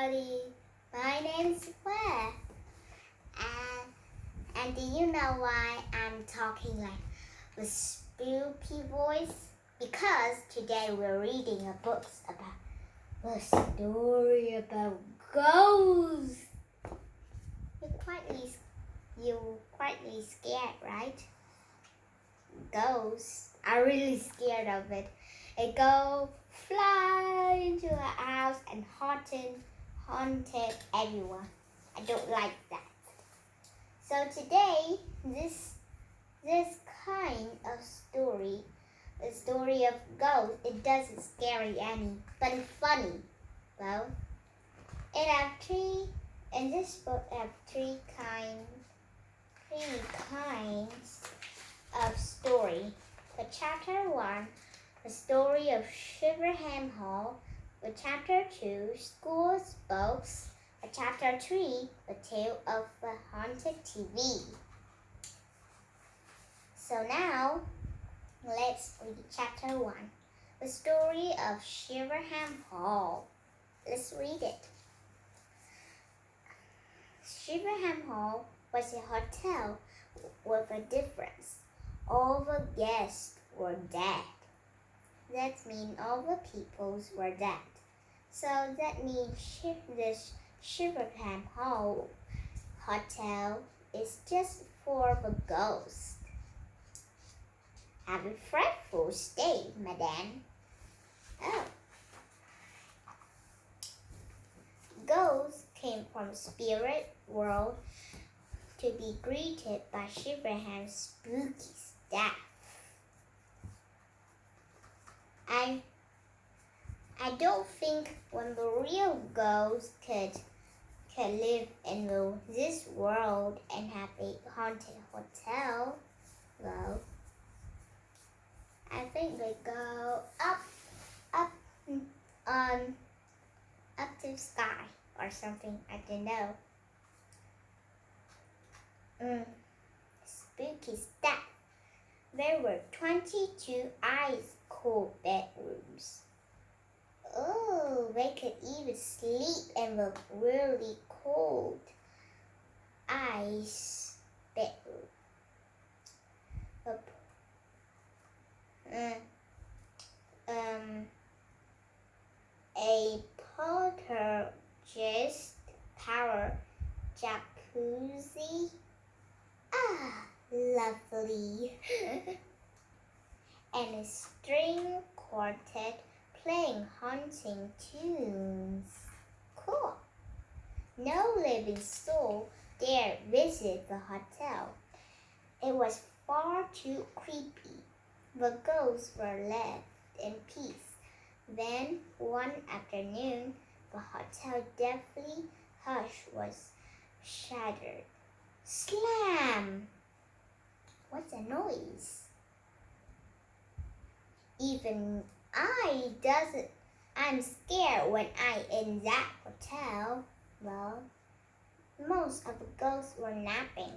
everybody. My name's Claire. And do you know why I'm talking like with spooky voice? Because today we're reading a book about a story about ghosts. You're quietly scared, right? Ghosts are really scared of it. It go fly into a house and haunted everyone. I don't like that. So today, this kind of story, the story of ghosts, it doesn't scary any, but it's funny. Well, in this book, I have three kinds of story. The chapter 1, the story of Shiverham Hall. The chapter 2, School's Books. The chapter 3, the tale of the haunted TV. So now, let's read chapter 1, the story of Shiverham Hall. Let's read it. Shiverham Hall was a hotel with a difference. All the guests were dead. That means all the peoples were dead. So that means this Shiverham Hall hotel is just for the ghosts. Have a frightful stay, madame. Oh. Ghosts came from spirit world to be greeted by Shiverham's spooky staff. I don't think when the real ghosts could live in this world and have a haunted hotel. Well, I think they go up to the sky or something. I don't know. Spooky stuff. There were 22 ice-cold bedrooms. Oh, they could even sleep in the really cold ice bedroom. A poltergeist power jacuzzi. Ah, lovely. And a string quartet playing haunting tunes. Cool. No living soul dared visit the hotel. It was far too creepy. The ghosts were left in peace. Then, one afternoon, the hotel deathly hush was shattered. Slam! What's a noise? Even I'm scared when I'm in that hotel. Well, most of the ghosts were napping.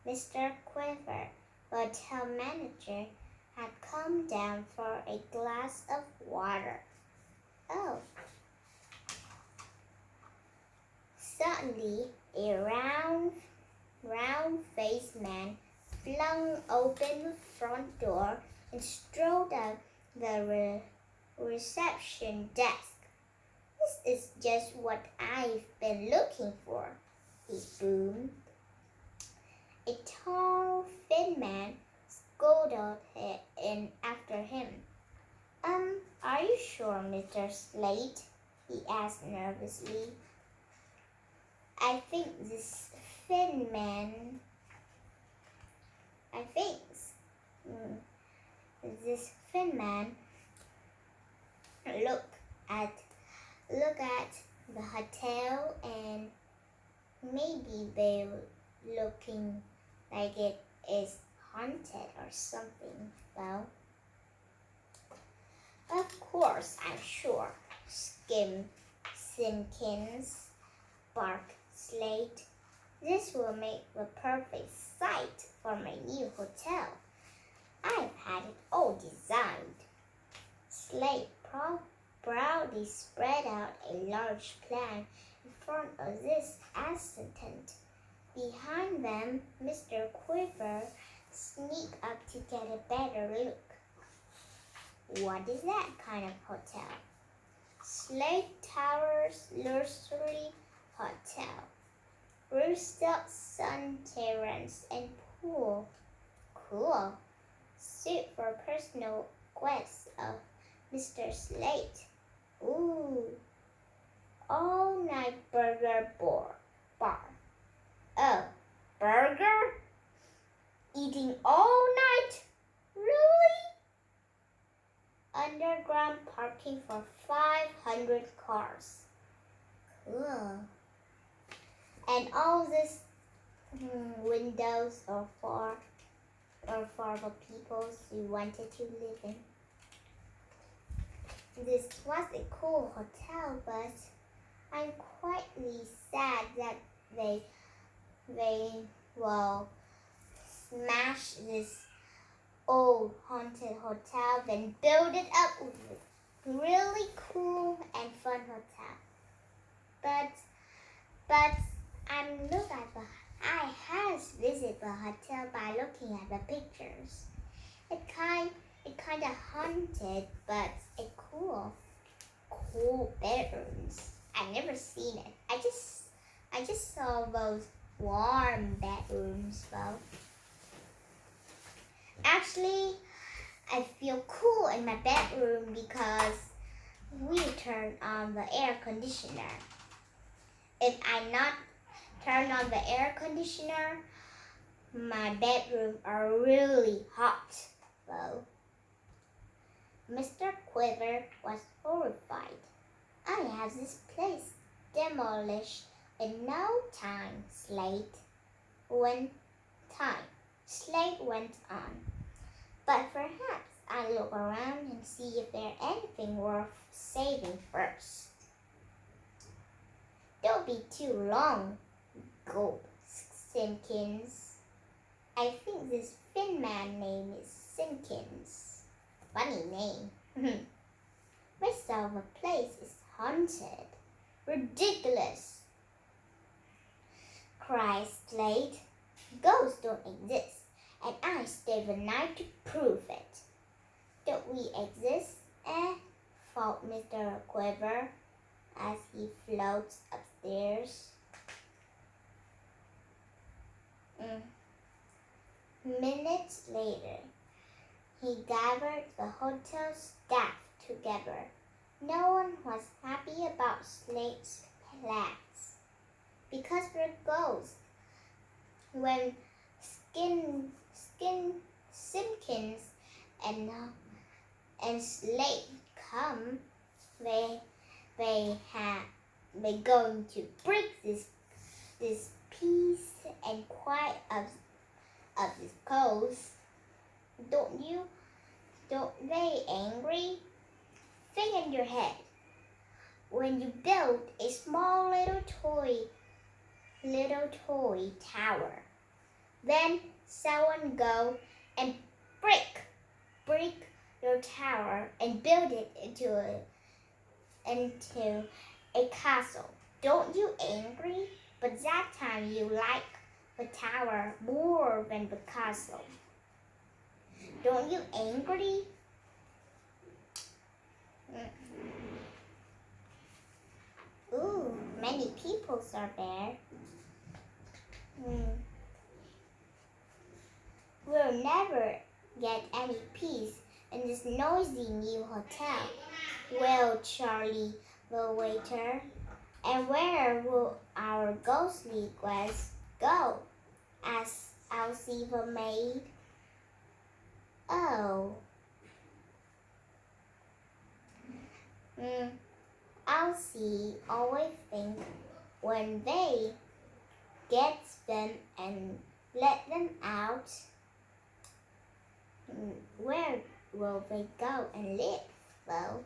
Mr. Quiver, the hotel manager, had come down for a glass of water. Oh. Suddenly, a round-faced man flung open the front door and strode up the reception desk. This is just what I've been looking for, he boomed. A tall, thin man scolded in after him. Are you sure, Mr. Slate? He asked nervously. I think this thin man look at the hotel and maybe they're looking like it is haunted or something. Well, of course I'm sure, Simpkins barked Slate. This will make the perfect site for my new hotel. I've had it all designed. Slate proudly spread out a large plan and front of this assistant. Behind them, Mr. Quiver sneaked up to get a better look. What is that kind of hotel? Slate Towers Luxury Hotel. Rooftop sun terrace and pool. Cool. Suit for personal guests of Mr. Slate. Ooh. All-night burger bar. Oh, burger? Eating all night? Really? Underground parking for 500 cars. Cool. And all these windows are for the people who wanted to live in. This was a cool hotel, but I'm quietly sad that they will smash this old haunted hotel, then build it up with a really cool and fun hotel. But I has visit the hotel by looking at the pictures. It kind of haunted, but it cool bedrooms. I've never seen it. I just saw those warm bedrooms though. Actually, I feel cool in my bedroom because we turn on the air conditioner. If I not turn on the air conditioner, my bedroom are really hot though. Mr. Quiver was horrified. I have this place demolished in no time, Slate went on. But perhaps I'll look around and see if there's anything worth saving first. Don't be too long, gulped Simpkins. I think this thin man name is Simpkins. Funny name. Rest of the place is haunted. Ridiculous, cried Slate. Ghosts don't exist, and I stayed the night to prove it. Don't we exist, thought Mr. Quiver as he floats upstairs. Minutes later, he gathered the hotel staff together. No one was happy about Slate's plans because we're ghosts. When Simpkins and Slate come, they going to break this peace and quiet of this coast. Don't they angry? Think in your head. When you build a small little toy tower, then someone go and break your tower and build it into a castle. Don't you angry? But that time you like the tower more than the castle. Don't you angry? Ooh, many people are there. We'll never get any peace in this noisy new hotel. Well, Charlie, the waiter, and where will our ghostly guests go? Asked Elsie the maid. Oh. Elsie always thinks when they get them and let them out, where will they go and live, though?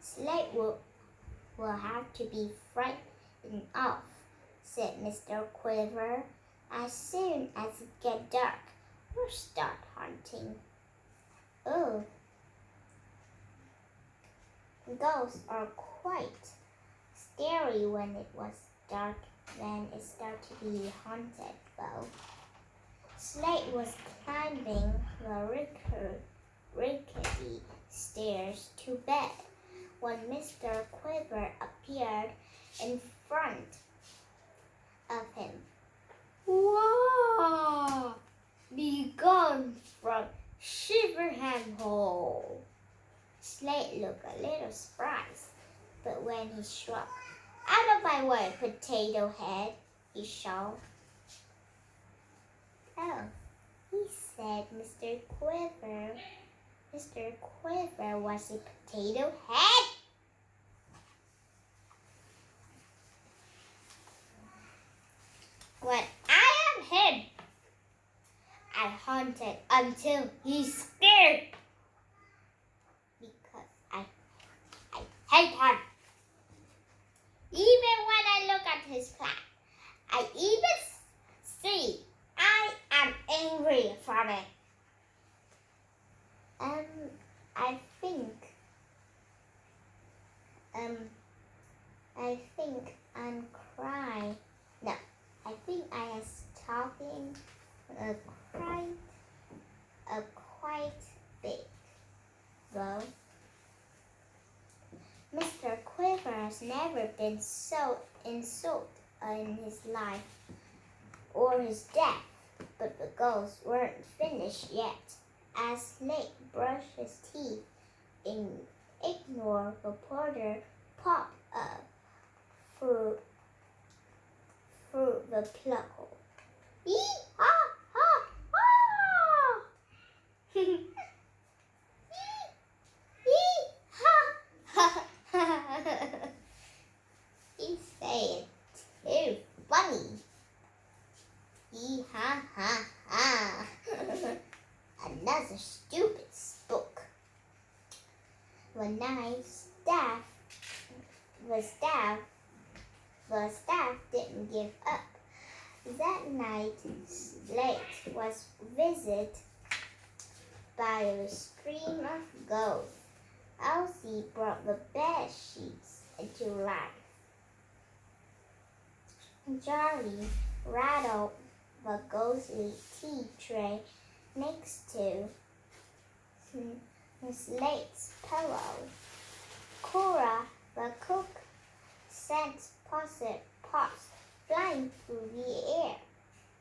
Slate will have to be frightened off, said Mr. Quiver. As soon as it gets dark, we'll start hunting. Oh. Ghosts are quite scary when it was dark, when it started to be haunted, though. Slate was climbing the rickety stairs to bed when Mr. Quiver appeared in front of him. "Whoa! Be gone from Shiverham Hole!" Slate looked a little surprised, but when he shrugged, "Out of my way, Potato Head," he shouted. "Oh," he said, Mr. Quiver. Mr. Quiver was a potato head. "When I am him, I hunt it until he's scared, because I hate him. Even when I look at his plan, I even see I am angry from it. I think I'm crying. No, I think I am talking quite big, though. Mr. Quiver has never been so insulted in his life or his death, but the ghosts weren't finished yet. As Slate brushed his teeth, ignore reporter popped up through the plug hole. "Yee-ha-ha-ha!" Yee-ha-ha-ha! He said too funny. Yee-ha-ha-ha! Another stupid spook. One night, the staff didn't give up. That night, Slate was visited by a stream of ghosts. Elsie brought the bed sheets into life. Charlie rattled the ghostly tea tray next to Slate's pillow. Cora, the cook, sent pots flying through the air,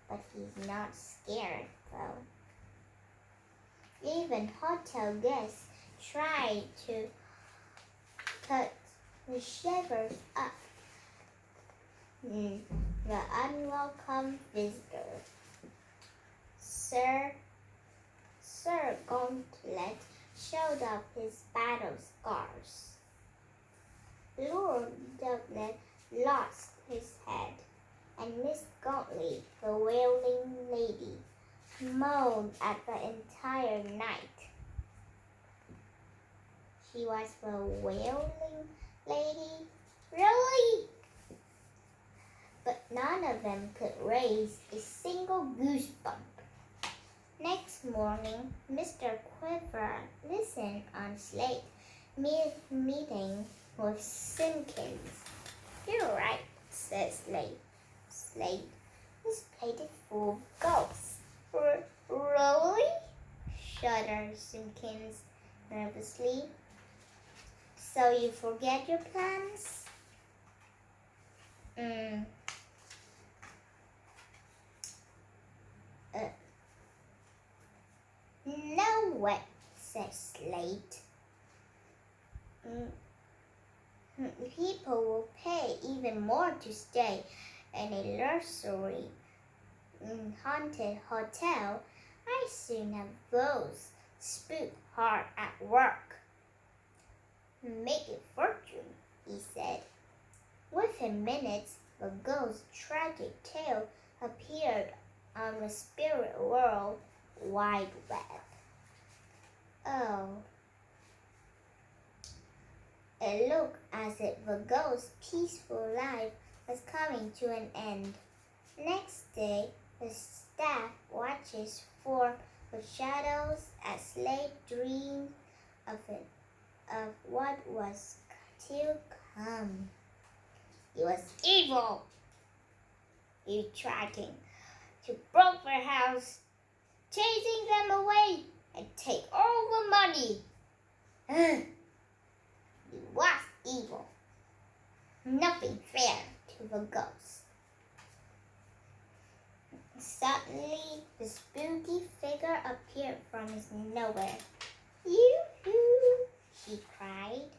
but he's not scared, though. Even hotel guests tried to put the shivers up. The unwelcome visitor, Sir Gauntlet, showed up his battle scars. Lord Doublet lost his head, and Miss Gauntlet, the wailing lady, moaned at the entire night. She was the wailing lady? Really? But none of them could raise a single goosebump. Next morning, Mr. Quiver listened on Slate meeting with Simpkins. "You're right," said Slate. "Slate, this plate is full of ghosts." "Really?" shuddered Simpkins nervously. "So you forget your plans?" "No way," said Slate. "People will pay even more to stay in a luxury haunted hotel. I soon have those spook hard at work." "Make a fortune," he said. Within minutes, the ghost's tragic tale appeared on the spirit world wide web. Oh. It looked as if the ghost's peaceful life was coming to an end. Next day, the staff watches for the shadows as Slate dreamed of what was to come. He was evil. He tried to break their house, chasing them away and take all the money. He was evil. Nothing fair to the ghost. Suddenly, the spooky figure appeared from his nowhere. Yoo-hoo, she cried.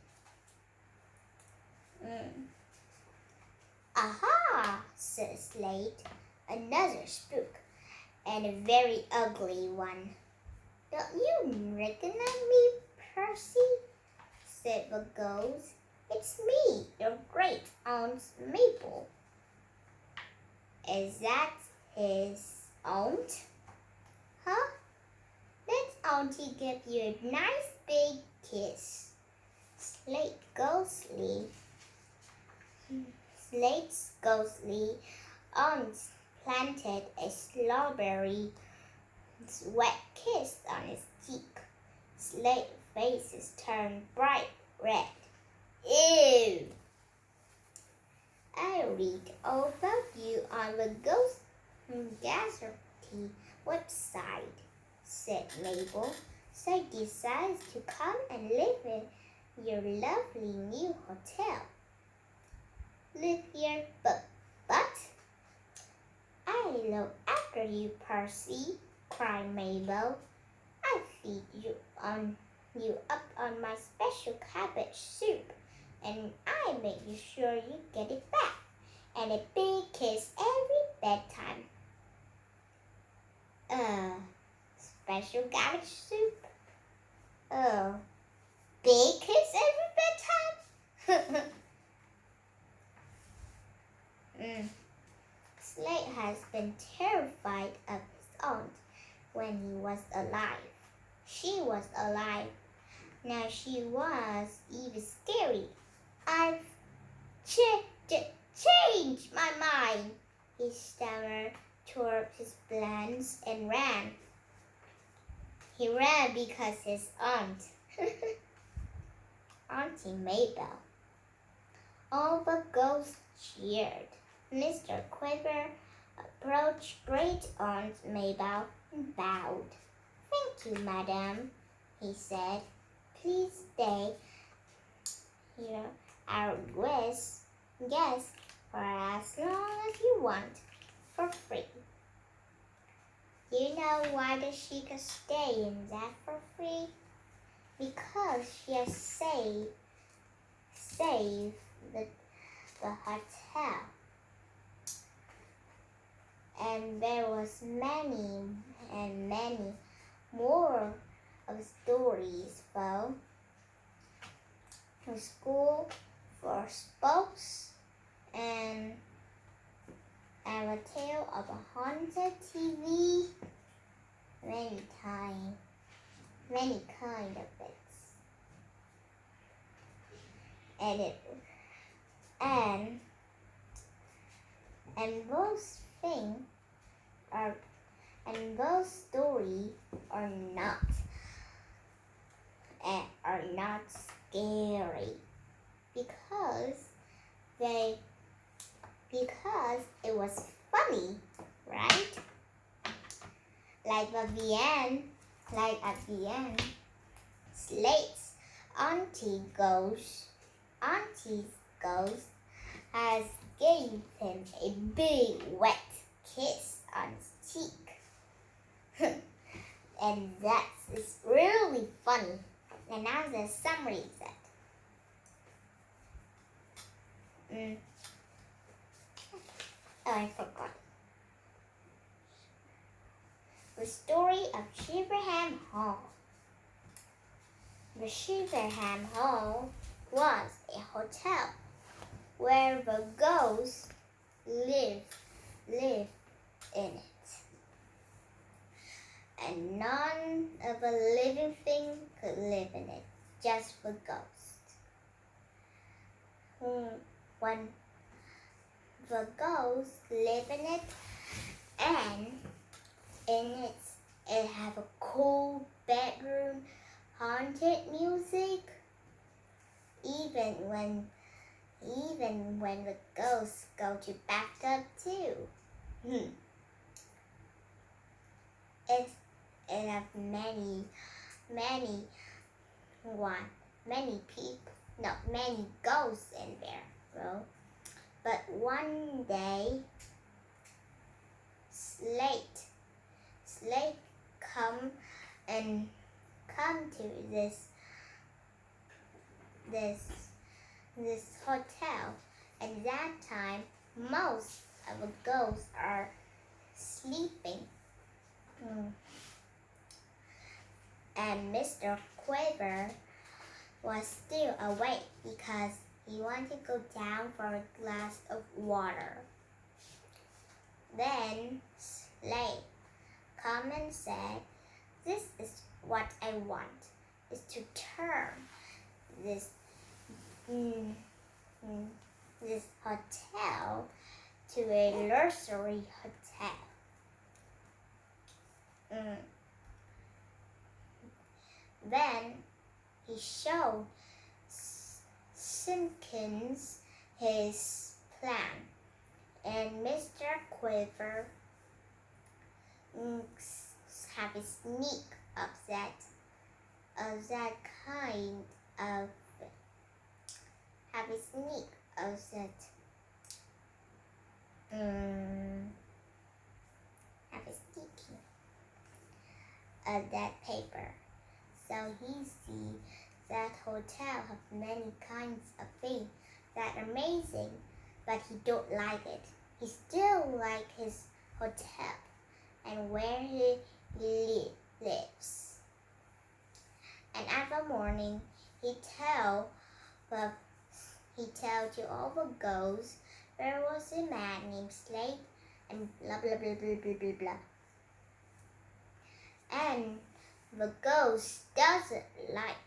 Aha, said Slate, another spook, and a very ugly one. Don't you recognize me, Percy? Said the ghost. It's me, your great aunt Maple. Is that his aunt? Huh? Let Auntie give you a nice big kiss. Slate's ghostly aunt planted a strawberry wet kiss on his cheek. Slate's face turned bright red. Ew! I read all about you on the Ghost Gazette website, said Mabel. So I decided to come and live in your lovely new hotel. Live here, but I look after you, Percy, cried Mabel. I feed you up on my special cabbage soup, and I make sure you get it back, and a big kiss every bedtime. Special cabbage soup? Big kiss every bedtime? Slate has been terrified of his aunt when he was alive. She was alive. Now she was even scary. I've changed my mind, he stammered, tore his plans and ran. He ran because his aunt, Auntie Mabel. All the ghosts cheered. Mr. Quiver approached Great Aunt Mabel and bowed. Thank you, madam, he said. Please stay here, our guest for as long as you want, for free. You know why the she could stay in that for free? Because she has saved the hotel. And there was many and many more of stories, though. For school, for spokes, and a tale of a haunted TV. Many kind of bits. And those things are, and those stories are not scary because it was funny, right? Like at the end, Slate's auntie's ghost has gave him a big wet kiss on his cheek. And that's really funny. And now the summary said. Oh, I forgot. The story of Shiverham Hall. The Shiverham Hall was a hotel where the ghosts lived in it. And none of the living things could live in it, just the ghosts. When the ghosts live in it, and in it have a cool bedroom, haunted music, even when even when the ghosts go to bathtub too. It has many people, not many ghosts in there, bro. But one day, Slate come to this hotel. At that time, most of the ghosts are sleeping. And Mr. Quiver was still awake because he wanted to go down for a glass of water. Then Slate come and said, "This is what I want, is to turn this hotel to a luxury hotel." Then he showed Simpkins his plan, and Mr. Quiver have a sneak of that kind of have a sneak of that have a sneaking of that paper. So he see that hotel have many kinds of things that are amazing, but he don't like it. He still like his hotel and where he lives. And every morning he tell to all the ghosts there was a man named Slate and blah blah blah blah blah blah blah. And the ghost doesn't like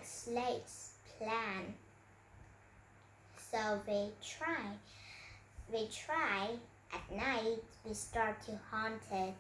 Slate's plan. So they try at night, they start to haunt it.